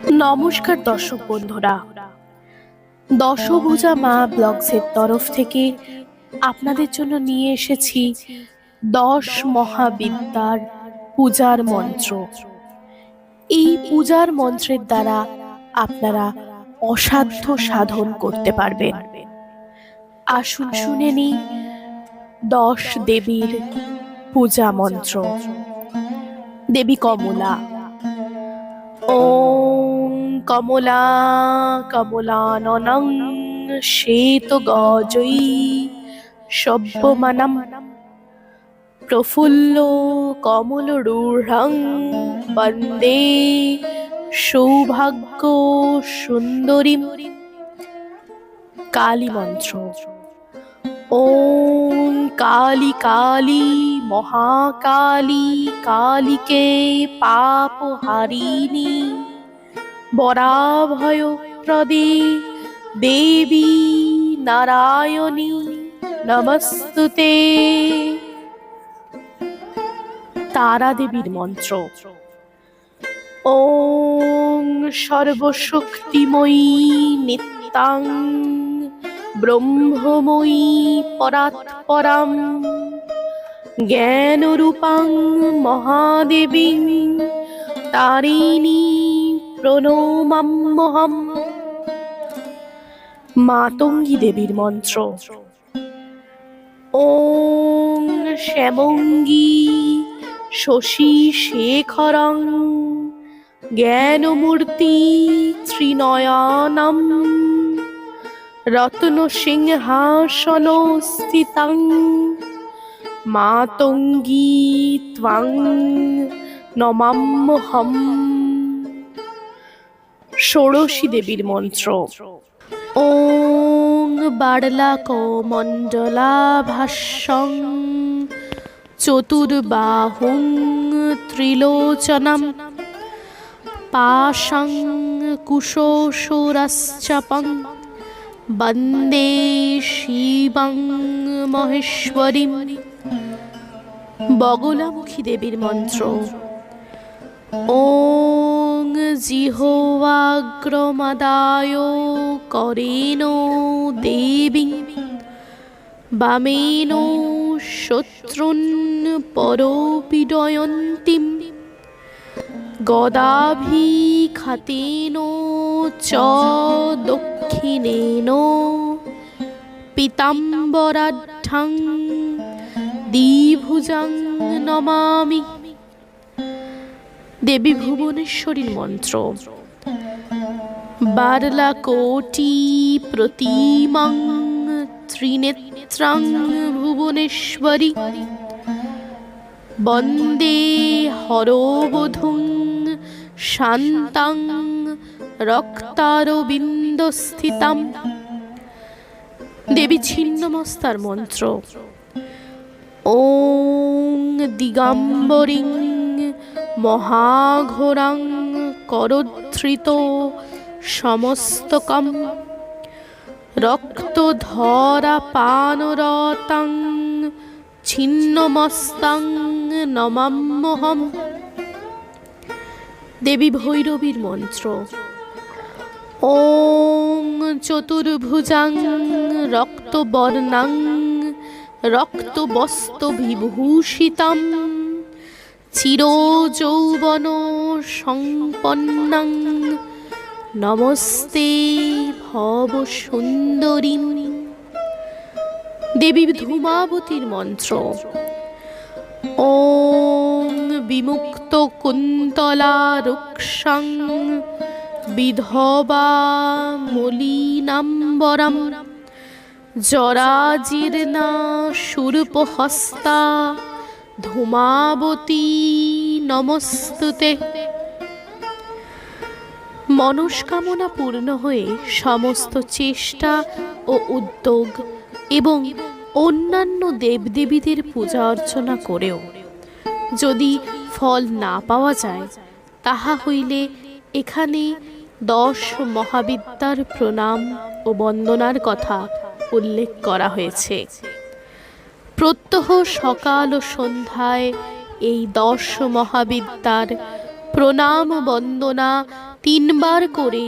নমস্কার দর্শক বন্ধুরা, দশভুজা মা ব্লগসের তরফ থেকে আপনাদের জন্য নিয়ে এসেছি 10 মহাবিদ্যার পূজার মন্ত্র। এই পূজার মন্ত্রের দ্বারা আপনারা অসাধ্য সাধন করতে পারবেন। আসুন শুনে নিই 10 দেবীর পূজা মন্ত্র। দেবী কমলা। ওম কমলা কমলাননং শ্বেতগজৈ সব্যমানম প্রফুল্ল কমলরূঢ়ং বন্দে সৌভাগ্য সুন্দরীম। কালী মন্ত্র। ওম কালী কালী মহাকালী কালিকে পাপহারিণী বরাভয়প্রদে দেবী নারায়ণী নমস্তুতে। তারা দেবীর মন্ত্র। ওম সর্বশক্তিময়ী নিত্যাং ব্রহ্মময়ী পরাৎপরাম জ্ঞানরূপাং মহাদেবীং তারিণী প্রণমাম্যহম। মাতঙ্গী দেবীর মন্ত্র। ওম শ্যামঙ্গী শশী শেখরং জ্ঞানমূর্তি ত্রিনয়নম রত্নসিংহাসনস্থিতং মাতঙ্গী ত্বং নমাম্যহম। ষোড়শী দেবীর মন্ত্র। ওং বাড়লাকমণ্ডলাভাস্যং চতুর্বাহুং ত্রিলোচনম পাশং কুশোষরাশ্চাপং বন্দে শিবং মহেশ্বরীম। বগলামুখী দেবীর মন্ত্র। ওং জিহ্বাগ্রমাদায় করেণ দেবীং বামেন শত্রুন পরপীডয়ন্তীম গদাভিঘাতেন চ দক্ষিণেন পীতাম্বরাঢ্যং দ্বিভুজং নমামি। দেবী ভুবনেশ্বরীর মন্ত্র। বার্লাকোটি প্রতিমাং ত্রিনেত্রাং ভুবনেশ্বরী বন্দে হরবধূং শান্তাং রক্তারবিন্দস্থিতাম। দেবী ছিন্নমস্তার মন্ত্র। ওং দিগম্বরিং মহাঘোরাং করোদ্ধৃত সমস্তকম রক্তধরা পানরতাং ছিন্নমস্তাং নমাম্যহম। দেবী ভৈরবীর মন্ত্র। ওং চতুর্ভুজাং রক্তবর্ণাং রক্তবস্ত্রবিভূষিতাং চিরযৌবন সম্পন্নাং নমস্তে ভব সুন্দরীম। দেবী ধূমাবতীর মন্ত্র। ওং বিমুক্ত কুন্তলা রুক্ষাং বিধবা মলিনাম্বরম জরাজীর্ণা শূর্পহস্তা ধূমাবতী নমস্তুতে। মনস্কামনা পূর্ণ হয়ে সমস্ত চেষ্টা ও উদ্যোগ এবং অন্যান্য দেবদেবীদের পূজা অর্চনা করেও যদি ফল না পাওয়া যায়, তাহা হইলে এখানে 10 মহাবিদ্যার প্রণাম ও বন্দনার কথা উল্লেখ করা হয়েছে। প্রত্যহ সকাল ও সন্ধ্যায় এই 10 মহাবিদ্যার প্রণাম বন্দনা 3 বার করে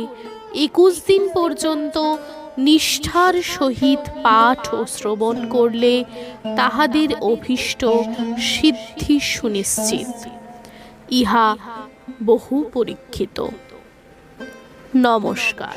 21 দিন পর্যন্ত নিষ্ঠার সহিত পাঠ ও শ্রবণ করলে তাহাদের অভীষ্ট সিদ্ধি সুনিশ্চিত। ইহা বহু পরীক্ষিত। নমস্কার।